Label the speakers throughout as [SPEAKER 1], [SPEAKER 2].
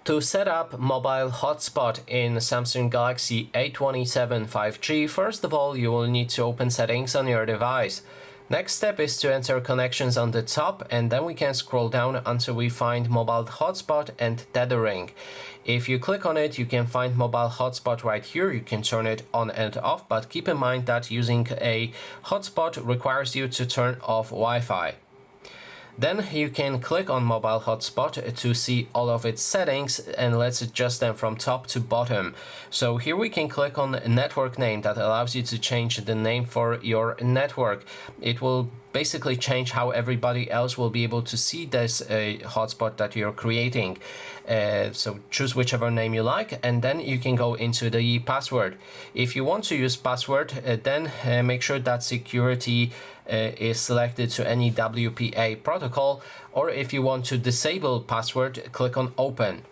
[SPEAKER 1] To set up mobile hotspot in Samsung Galaxy A27 5G, first of all, you will need to open settings on your device. Next step is to enter connections on the top, and then we can scroll down until we find mobile hotspot and tethering. If you click on it, you can find mobile hotspot right here. You can turn it on and off, but keep in mind that using a hotspot requires you to turn off Wi-Fi. Then you can click on mobile hotspot to see all of its settings, and let's adjust them from top to bottom. So here we can click on network name. That allows you to change the name for your network. It will basically change how everybody else will be able to see this hotspot that you're creating. So choose whichever name you like, and then you can go into the password. If you want to use password, then make sure that security is selected to any WPA protocol, or if you want to disable password, click on open.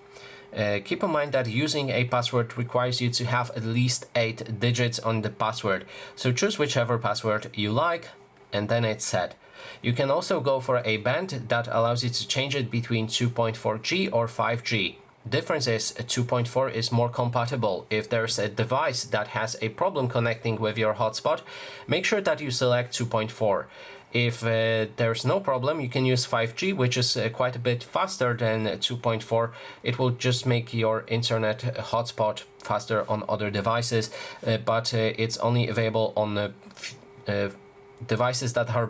[SPEAKER 1] Keep in mind that using a password requires you to have at least 8 digits on the password, so choose whichever password you like, and then it's set. You can also go for a band that allows you to change it between 2.4G or 5G. Difference is 2.4 is more compatible. If there's a device that has a problem connecting with your hotspot, make sure that you select 2.4. If there's no problem, you can use 5G, which is quite a bit faster than 2.4. It will just make your internet hotspot faster on other devices, but it's only available on devices that are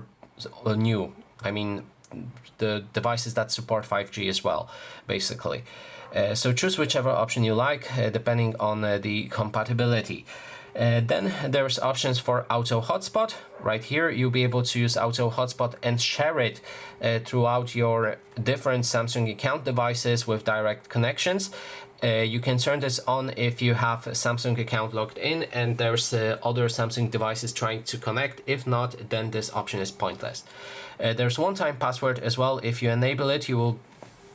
[SPEAKER 1] new. I mean, the devices that support 5G as well, basically. So choose whichever option you like, depending on the compatibility. Then there's options for auto hotspot. Right here you'll be able to use auto hotspot and share it throughout your different Samsung account devices with direct connections. You can turn this on if you have a Samsung account logged in and there's other Samsung devices trying to connect. If not, then this option is pointless. There's one-time password as well. If you enable it, you will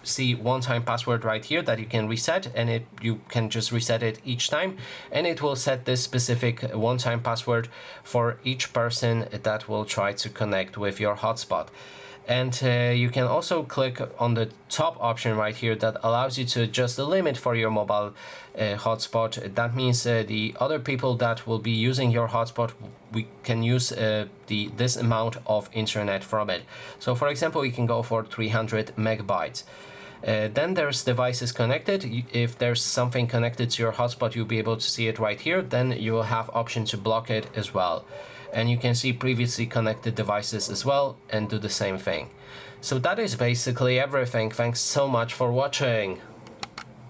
[SPEAKER 1] see one-time password right here that you can reset, and you can just reset it each time, and it will set this specific one-time password for each person that will try to connect with your hotspot. And you can also click on the top option right here that allows you to adjust the limit for your mobile hotspot. That means the other people that will be using your hotspot, we can use this amount of internet from it. So for example, we can go for 300 megabytes. Then there's devices connected. If there's something connected to your hotspot, you'll be able to see it right here. Then you will have option to block it as well. And you can see previously connected devices as well and do the same thing. So that is basically everything. Thanks so much for watching.